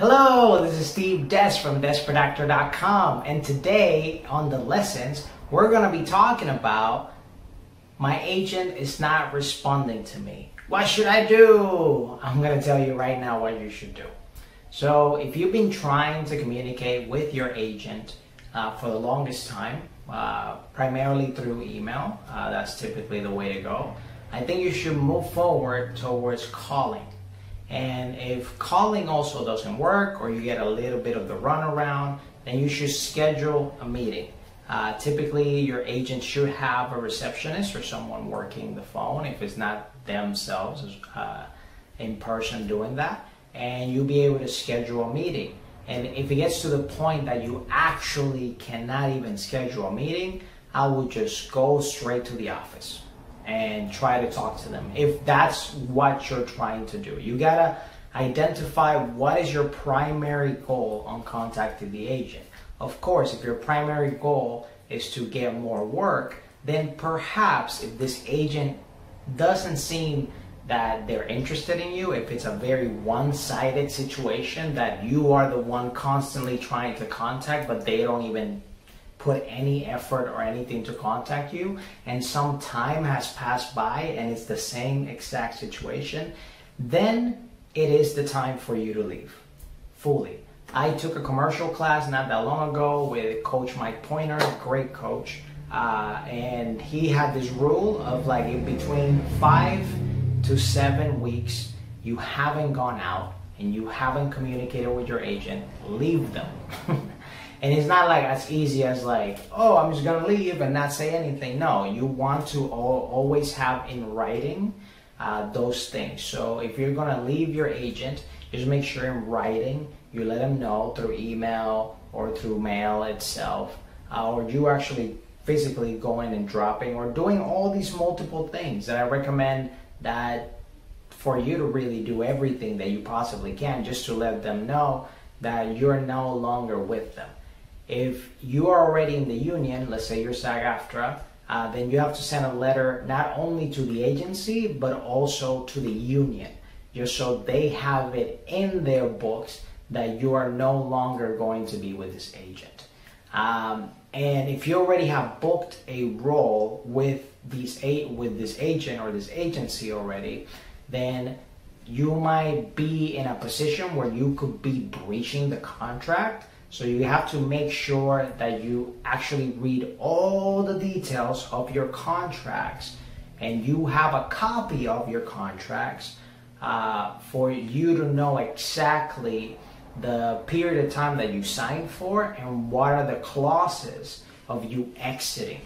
Hello, this is Steve Des from DezperateActor.com, and today on the lessons we're going to be talking about my agent is not responding to me. What should I do? I'm going to tell you right now what you should do. So if you've been trying to communicate with your agent for the longest time, primarily through email, that's typically the way to go. I think you should move forward towards calling. And if calling also doesn't work, or you get a little bit of the runaround, then you should schedule a meeting. Typically, your agent should have a receptionist or someone working the phone if it's not themselves in person doing that, and you'll be able to schedule a meeting. And if it gets to the point that you actually cannot even schedule a meeting, I would just go straight to the office and try to talk to them. If that's what you're trying to do, you gotta identify what is your primary goal on contacting the agent. Of course, if your primary goal is to get more work, then perhaps if this agent doesn't seem that they're interested in you, if it's a very one-sided situation that you are the one constantly trying to contact but they don't even put any effort or anything to contact you, and some time has passed by and it's the same exact situation, then it is the time for you to leave fully. I took a commercial class not that long ago with Coach Mike Pointer, great coach, and he had this rule of like in between 5 to 7 weeks you haven't gone out and you haven't communicated with your agent, leave them. And it's not like as easy as like, oh, I'm just gonna leave and not say anything. No, you want to always have in writing those things. So if you're gonna leave your agent, just make sure in writing you let them know through email or through mail itself, or you actually physically going and dropping or doing all these multiple things that I recommend that for you to really do everything that you possibly can just to let them know that you're no longer with them. If you are already in the union, let's say you're SAG-AFTRA, then you have to send a letter not only to the agency, but also to the union, just so they have it in their books that you are no longer going to be with this agent. And if you already have booked a role with this agent or this agency already, then you might be in a position where you could be breaching the contract. So you have to make sure that you actually read all the details of your contracts and you have a copy of your contracts for you to know exactly the period of time that you signed for and what are the clauses of you exiting.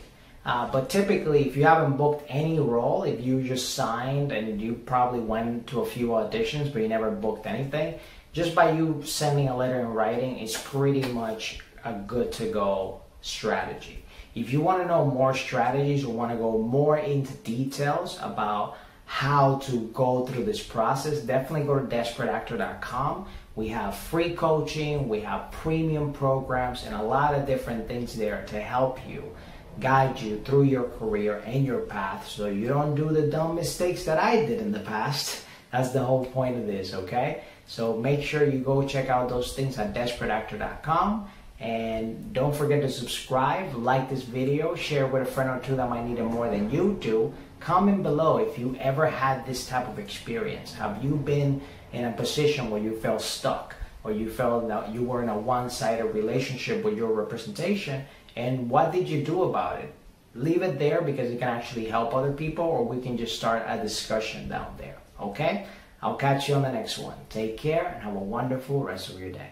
But typically, if you haven't booked any role, if you just signed and you probably went to a few auditions but you never booked anything, just by you sending a letter in writing is pretty much a good to go strategy. If you want to know more strategies or want to go more into details about how to go through this process, definitely go to DezperateActor.com. We have free coaching, we have premium programs, and a lot of different things there to help you, guide you through your career and your path so you don't do the dumb mistakes that I did in the past. That's the whole point of this, okay? So make sure you go check out those things at DezperateActor.com, and don't forget to subscribe, like this video, share with a friend or two that might need it more than you do. Comment below if you ever had this type of experience. Have you been in a position where you felt stuck, or you felt that you were in a one-sided relationship with your representation, and what did you do about it? Leave it there because it can actually help other people, or we can just start a discussion down there, okay? I'll catch you on the next one. Take care and have a wonderful rest of your day.